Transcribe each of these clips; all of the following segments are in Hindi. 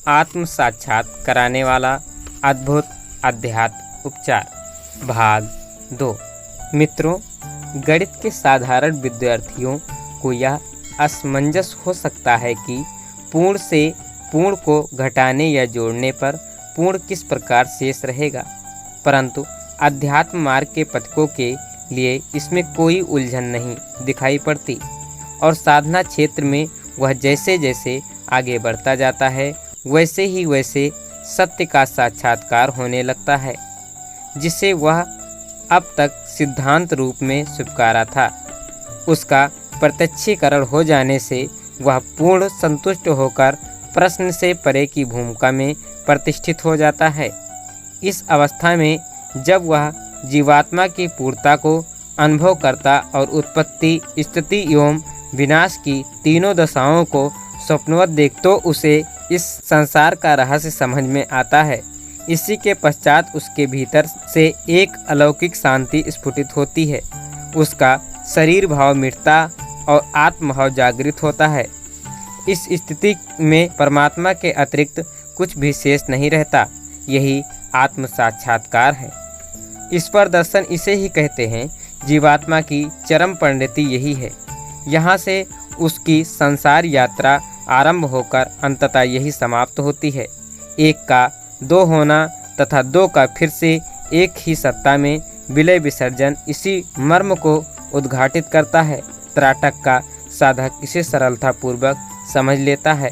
आत्म साक्षात कराने वाला अद्भुत अध्यात्म उपचार भाग 2। मित्रों, गणित के साधारण विद्यार्थियों को यह असमंजस हो सकता है कि पूर्ण से पूर्ण को घटाने या जोड़ने पर पूर्ण किस प्रकार शेष रहेगा, परंतु अध्यात्म मार्ग के पथिकों के लिए इसमें कोई उलझन नहीं दिखाई पड़ती और साधना क्षेत्र में वह जैसे जैसे आगे बढ़ता जाता है वैसे ही वैसे सत्य का साक्षात्कार होने लगता है, जिसे वह अब तक सिद्धांत रूप में स्वीकारा था। उसका प्रत्यक्षीकरण हो जाने से वह पूर्ण संतुष्ट होकर प्रश्न से परे की भूमिका में प्रतिष्ठित हो जाता है। इस अवस्था में जब वह जीवात्मा की पूर्णता को अनुभव करता और उत्पत्ति, स्थिति एवं विनाश की तीनों दशाओं को स्वप्नवत देख तो उसे इस संसार का रहस्य समझ में आता है। इसी के पश्चात उसके भीतर से एक अलौकिक शांति स्फुटित होती है। उसका शरीर भाव मिटता और आत्म भाव जागृत होता है। इस स्थिति में परमात्मा के अतिरिक्त कुछ भी शेष नहीं रहता। यही आत्म साक्षात्कार है। ईश्वर दर्शन इसे ही कहते हैं। जीवात्मा की चरम परिणति यही है। यहाँ से उसकी संसार यात्रा आरंभ होकर अंततः यही समाप्त होती है। एक का दो होना तथा दो का फिर से एक ही सत्ता में विलय विसर्जन इसी मर्म को उद्घाटित करता है। त्राटक का साधक इसे सरलतापूर्वक समझ लेता है।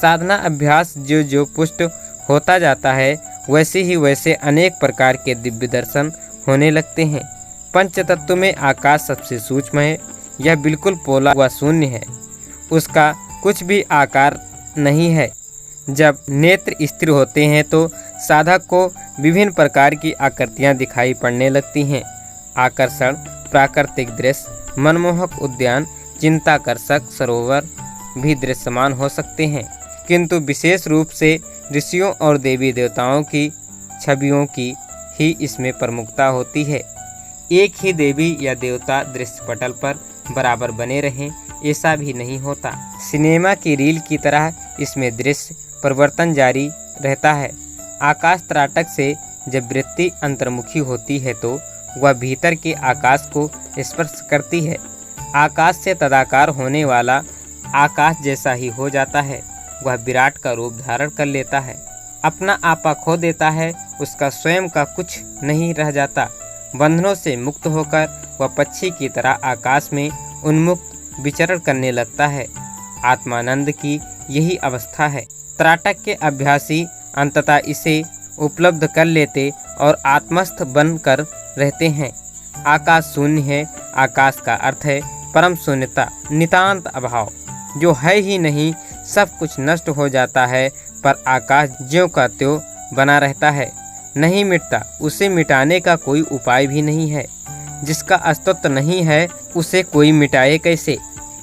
साधना अभ्यास जो जो पुष्ट होता जाता है वैसे ही वैसे अनेक प्रकार के दिव्य दर्शन होने लगते हैं। पंच तत्व में आकाश सबसे सूक्ष्म है। यह बिल्कुल पोला हुआ शून्य है। उसका कुछ भी आकार नहीं है। जब नेत्र स्थिर होते हैं तो साधक को विभिन्न प्रकार की आकृतियां दिखाई पड़ने लगती हैं। आकर्षण प्राकृतिक दृश्य, मनमोहक उद्यान, चिंताकर्षक सरोवर भी दृश्यमान हो सकते हैं, किंतु विशेष रूप से ऋषियों और देवी देवताओं की छवियों की ही इसमें प्रमुखता होती है। एक ही देवी या देवता दृश्य पटल पर बराबर बने रहें ऐसा भी नहीं होता। सिनेमा की रील की तरह इसमें दृश्य परिवर्तन जारी रहता है। आकाश त्राटक से जब वृत्ति अंतर्मुखी होती है तो वह भीतर के आकाश को स्पर्श करती है। आकाश से तदाकार होने वाला आकाश जैसा ही हो जाता है। वह विराट का रूप धारण कर लेता है, अपना आपा खो देता है। उसका स्वयं का कुछ नहीं रह जाता। बंधनों से मुक्त होकर वह पक्षी की तरह आकाश में उन्मुक्त विचरण करने लगता है। आत्मानंद की यही अवस्था है। त्राटक के अभ्यासी अंततः इसे उपलब्ध कर लेते और आत्मस्थ बनकर रहते हैं। आकाश शून्य है। आकाश का अर्थ है परम शून्यता, नितांत अभाव। जो है ही नहीं, सब कुछ नष्ट हो जाता है, पर आकाश ज्यों का त्यों बना रहता है, नहीं मिटता। उसे मिटाने का कोई उपाय भी नहीं है। जिसका अस्तित्व नहीं है उसे कोई मिटाए कैसे?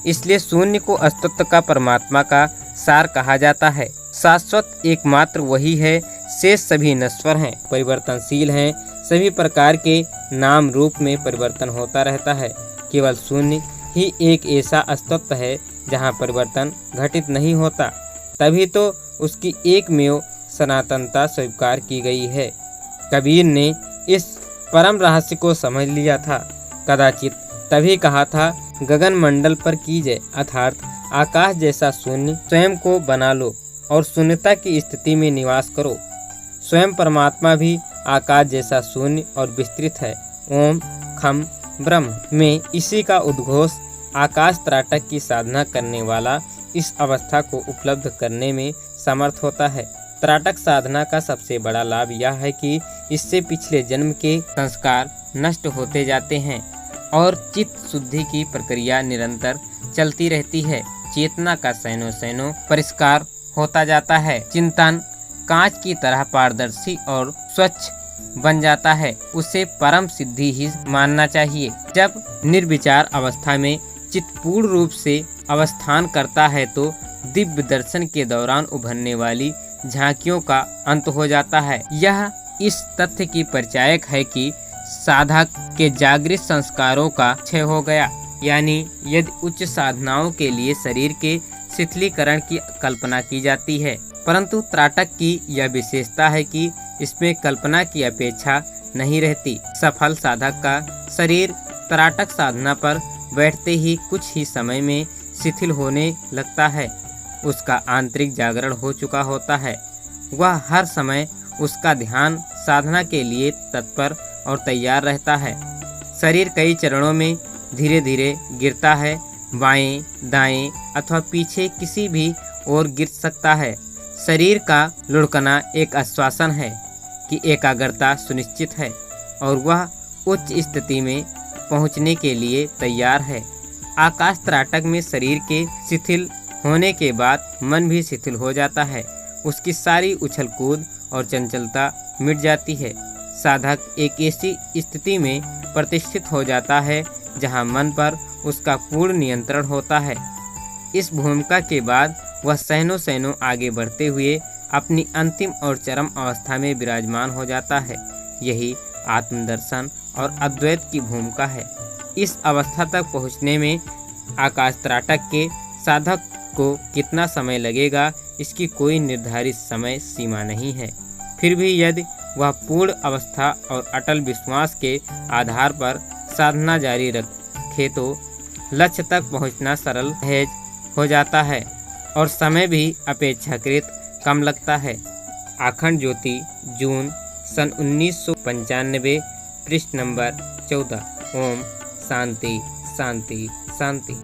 इसलिए शून्य को अस्तित्व का परमात्मा का सार कहा जाता है। शाश्वत एकमात्र वही है। शेष सभी नश्वर हैं, परिवर्तनशील हैं। सभी प्रकार के नाम रूप में परिवर्तन होता रहता है। केवल शून्य ही एक ऐसा अस्तित्व है जहाँ परिवर्तन घटित नहीं होता। तभी तो उसकी एकमेव सनातनता स्वीकार की गई है। कबीर ने इस परम रहस्य को समझ लिया था। कदाचित तभी कहा था, गगन मंडल पर कीजिए, अर्थात आकाश जैसा शून्य स्वयं को बना लो और शून्यता की स्थिति में निवास करो। स्वयं परमात्मा भी आकाश जैसा शून्य और विस्तृत है। ओम खम ब्रह्म में इसी का उद्घोष आकाश त्राटक की साधना करने वाला इस अवस्था को उपलब्ध करने में समर्थ होता है। त्राटक साधना का सबसे बड़ा लाभ यह है कि इससे पिछले जन्म के संस्कार नष्ट होते जाते हैं और चित्त शुद्धि की प्रक्रिया निरंतर चलती रहती है। चेतना का सैनो सैनो परिष्कार होता जाता है। चिंतन कांच की तरह पारदर्शी और स्वच्छ बन जाता है। उसे परम सिद्धि ही मानना चाहिए। जब निर्विचार अवस्था में चित्त पूर्ण रूप से अवस्थान करता है तो दिव्य दर्शन के दौरान उभरने वाली झांकियों का अंत हो जाता है। यह इस तथ्य की परिचायक है कि साधक के जागृत संस्कारों का क्षय हो गया। यानी यदि उच्च साधनाओं के लिए शरीर के शिथिलीकरण की कल्पना की जाती है परंतु त्राटक की यह विशेषता है कि इसमें कल्पना की अपेक्षा नहीं रहती। सफल साधक का शरीर त्राटक साधना पर बैठते ही कुछ ही समय में शिथिल होने लगता है। उसका आंतरिक जागरण हो चुका होता है। वह हर समय उसका ध्यान साधना के लिए तत्पर और तैयार रहता है। शरीर कई चरणों में धीरे धीरे गिरता है। बाएं, दाएं अथवा पीछे किसी भी ओर गिर सकता है। शरीर का लुढ़कना एक आश्वासन है कि एकाग्रता सुनिश्चित है और वह उच्च स्थिति में पहुंचने के लिए तैयार है। आकाश त्राटक में शरीर के शिथिल होने के बाद मन भी शिथिल हो जाता है। उसकी सारी उछल कूद और चंचलता मिट जाती है। साधक एक ऐसी स्थिति में प्रतिष्ठित हो जाता है जहां मन पर उसका पूर्ण नियंत्रण होता है। इस भूमिका के बाद वह सैनों आगे बढ़ते हुए अपनी अंतिम और चरम अवस्था में विराजमान हो जाता है। यही आत्मदर्शन और अद्वैत की भूमिका है। इस अवस्था तक पहुँचने में आकाश त्राटक के साधक को कितना समय लगेगा, इसकी कोई निर्धारित समय सीमा नहीं है। फिर भी यदि वह पूर्ण अवस्था और अटल विश्वास के आधार पर साधना जारी रखे तो लक्ष्य तक पहुंचना सरल सहज हो जाता है और समय भी अपेक्षाकृत कम लगता है। अखंड ज्योति, जून सन 1995, पृष्ठ नंबर 14। ओम शांति शांति शांति।